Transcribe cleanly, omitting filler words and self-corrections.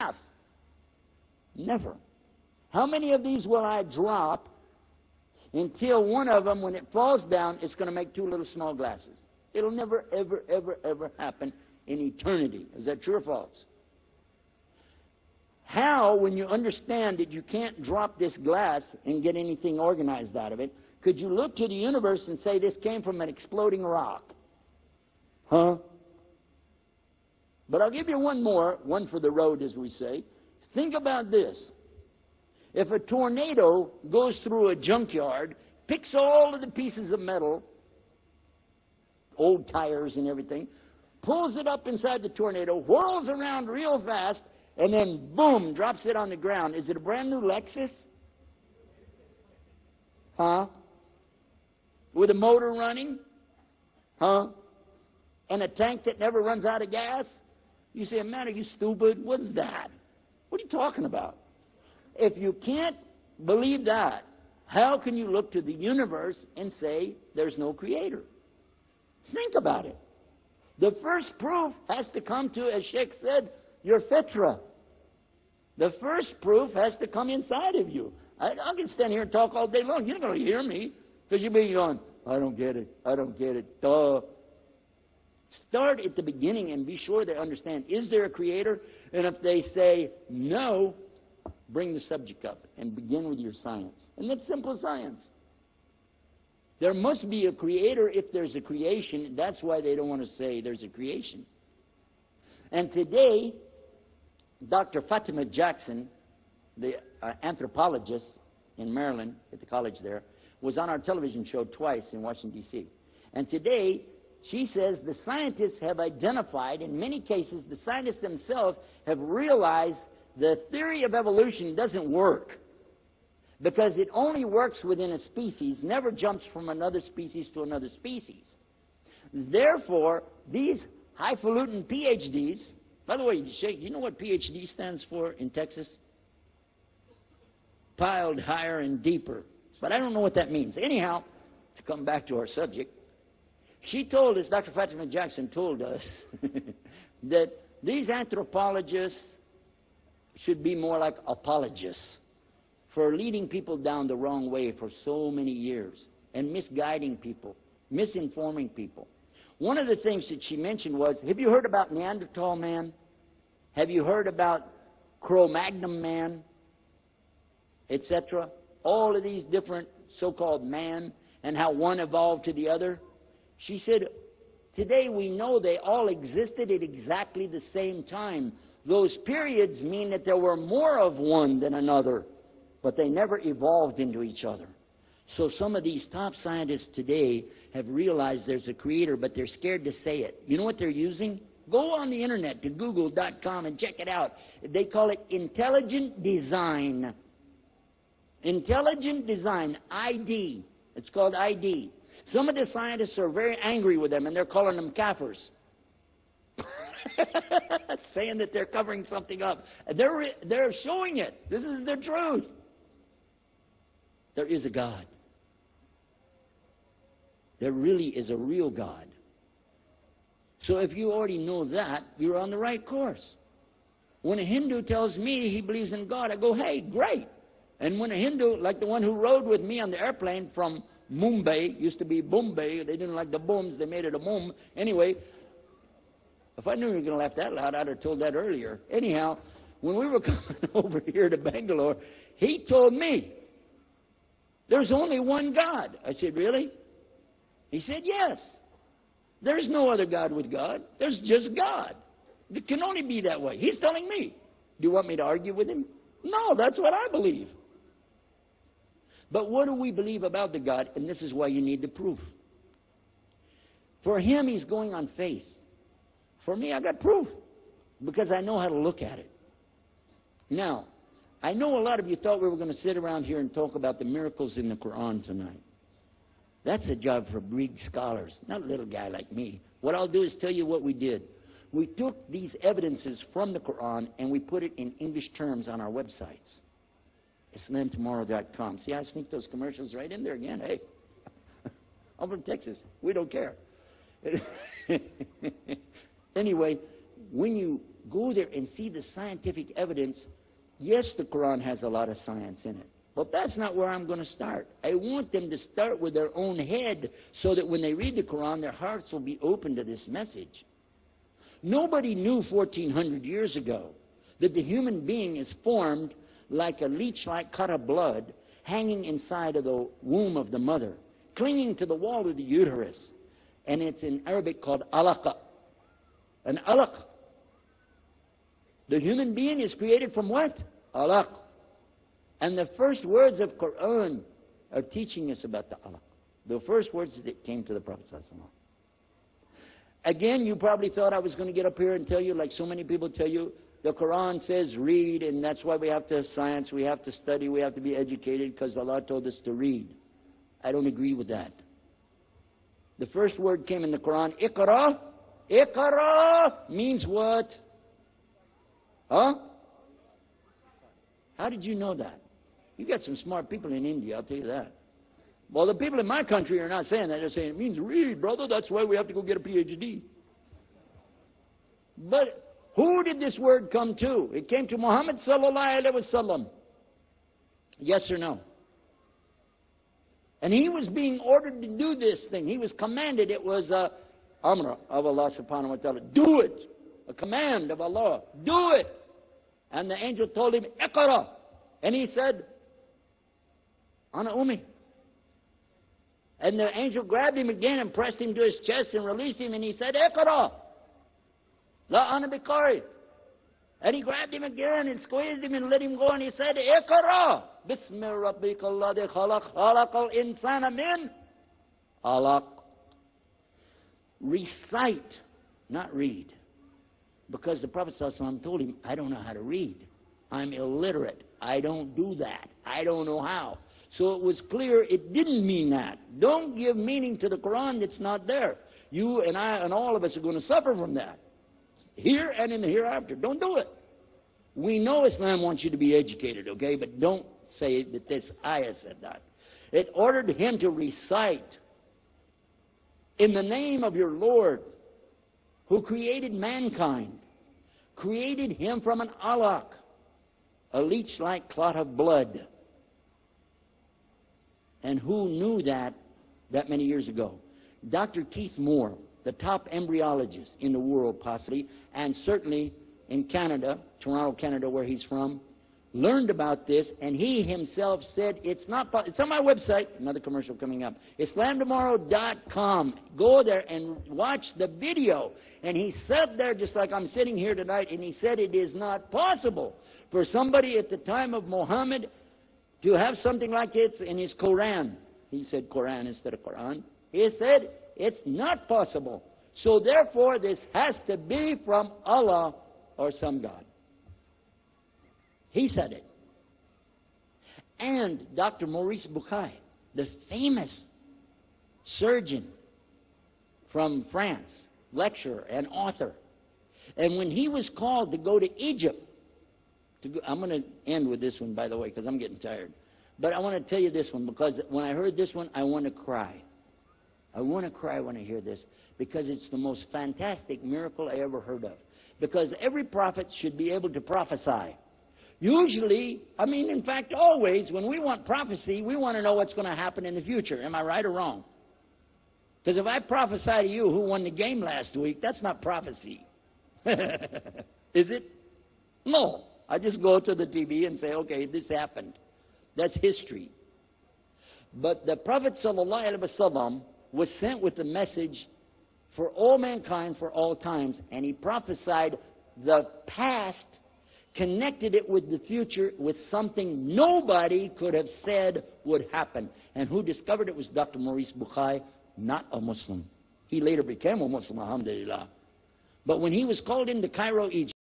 half. Never. How many of these will I drop until one of them, when it falls down, is going to make two little small glasses? It'll never, ever, ever, ever happen in eternity. Is that true or false? How, when you understand that you can't drop this glass and get anything organized out of it, could you look to the universe and say this came from an exploding rock? Huh? But I'll give you one more, one for the road, as we say. Think about this. If a tornado goes through a junkyard, picks all of the pieces of metal, old tires and everything, pulls it up inside the tornado, whirls around real fast, and then, boom, drops it on the ground. Is it a brand new Lexus? Huh? With a motor running? Huh? And a tank that never runs out of gas? You say, man, are you stupid? What's that? What are you talking about? If you can't believe that, how can you look to the universe and say there's no creator? Think about it. The first proof has to come to, as Sheikh said, your fitra. The first proof has to come inside of you. I can stand here and talk all day long. You're not going to hear me because you'll be going, I don't get it. I don't get it. Duh. Start at the beginning and be sure they understand. Is there a creator? And if they say no, bring the subject up and begin with your science. And that's simple science. There must be a creator if there's a creation. That's why they don't want to say there's a creation. And today, Dr. Fatima Jackson, the anthropologist in Maryland at the college there, was on our television show twice in Washington, D.C. And today, she says the scientists have identified, in many cases, the scientists themselves have realized the theory of evolution doesn't work because it only works within a species, never jumps from another species to another species. Therefore, these highfalutin PhDs, by the way, Sheikh, you know what PhD stands for in Texas? Piled higher and deeper. But I don't know what that means. Anyhow, to come back to our subject, she told us, Dr. Fatima Jackson told us, that these anthropologists should be more like apologists for leading people down the wrong way for so many years and misguiding people, misinforming people. One of the things that she mentioned was, have you heard about Neanderthal man? Have you heard about Cro-Magnon man? Etc. All of these different so-called man and how one evolved to the other. She said, today we know they all existed at exactly the same time. Those periods mean that there were more of one than another, but they never evolved into each other. So some of these top scientists today have realized there's a creator, but they're scared to say it. You know what they're using? Go on the internet to google.com and check it out. They call it intelligent design. Intelligent design, ID. It's called ID. Some of the scientists are very angry with them, and they're calling them kafirs. Saying that they're covering something up. They're showing it. This is the truth. There is a God. There really is a real God. So if you already know that, you're on the right course. When a Hindu tells me he believes in God, I go, hey, great. And when a Hindu, like the one who rode with me on the airplane from Mumbai, used to be Bombay, they didn't like the booms, they made it a boom. Anyway, if I knew you were going to laugh that loud, I'd have told that earlier. Anyhow, when we were coming over here to Bangalore, he told me, there's only one God. I said, really? He said, yes. There's no other God with God. There's just God. It can only be that way. He's telling me. Do you want me to argue with him? No, that's what I believe. But what do we believe about the God? And this is why you need the proof. For him, he's going on faith. For me, I got proof because I know how to look at it. Now, I know a lot of you thought we were going to sit around here and talk about the miracles in the Quran tonight. That's a job for big scholars, not a little guy like me. What I'll do is tell you what we did. We took these evidences from the Quran and we put it in English terms on our websites. IslamTomorrow.com. See, I sneak those commercials right in there again. Hey, I'm from Texas. We don't care. Anyway, when you go there and see the scientific evidence. Yes, the Quran has a lot of science in it. But that's not where I'm going to start. I want them to start with their own head so that when they read the Quran, their hearts will be open to this message. Nobody knew 1400 years ago that the human being is formed like a leech-like cut of blood hanging inside of the womb of the mother, clinging to the wall of the uterus. And it's in Arabic called alaqa. An alaq. The human being is created from what? Alaq. And the first words of Quran are teaching us about the alaq. The first words that came to the Prophet ﷺ. Again, you probably thought I was going to get up here and tell you, like so many people tell you, the Quran says read, and that's why we have to have science, we have to study, we have to be educated, because Allah told us to read. I don't agree with that. The first word came in the Quran, Iqra. Iqra means what? Huh? How did you know that? You got some smart people in India, I'll tell you that. Well, the people in my country are not saying that. They're saying, it means read, brother. That's why we have to go get a PhD. But who did this word come to? It came to Muhammad sallallahu alaihi wasallam. Yes or no? And he was being ordered to do this thing. He was commanded. It was a amra of Allah subhanahu wa ta'ala. Do it. A command of Allah. Do it. And the angel told him, Iqra. And he said, Ana Umi. And the angel grabbed him again and pressed him to his chest and released him. And he said, Iqra. La ana biqari. And he grabbed him again and squeezed him and let him go. And he said, Iqra. Bismi rabbika alladhi khalaq. Khalaqal insana min alaq. Recite, not read. Because the Prophet ﷺ told him, I don't know how to read. I'm illiterate. I don't do that. I don't know how. So it was clear it didn't mean that. Don't give meaning to the Quran that's not there. You and I and all of us are going to suffer from that. Here and in the hereafter. Don't do it. We know Islam wants you to be educated, okay? But don't say that this ayah said that. It ordered him to recite, in the name of your Lord, who created mankind, created him from an alaq, a leech-like clot of blood. And who knew that many years ago? Dr. Keith Moore, the top embryologist in the world possibly, and certainly in Canada, Toronto, Canada, where he's from, learned about this, and he himself said, it's on my website, another commercial coming up, islamtomorrow.com. Go there and watch the video. And he sat there just like I'm sitting here tonight, and he said it is not possible for somebody at the time of Muhammad to have something like it in his Quran. He said Quran instead of Quran. He said it's not possible. So therefore this has to be from Allah or some God. He said it. And Dr. Maurice Bucaille, the famous surgeon from France, lecturer and author. And when he was called to go to Egypt, I'm going to end with this one, by the way, because I'm getting tired. But I want to tell you this one, because when I heard this one, I want to cry. I want to cry when I hear this, because it's the most fantastic miracle I ever heard of. Because every prophet should be able to prophesy. Usually, in fact, always, when we want prophecy, we want to know what's going to happen in the future. Am I right or wrong? Because if I prophesy to you who won the game last week, that's not prophecy. Is it? No. I just go to the TV and say, okay, this happened. That's history. But the Prophet ﷺ was sent with the message for all mankind, for all times, and he prophesied the past, connected it with the future, with something nobody could have said would happen. And who discovered it was Dr. Maurice Bucaille, not a Muslim. He later became a Muslim, alhamdulillah. But when he was called into Cairo, Egypt,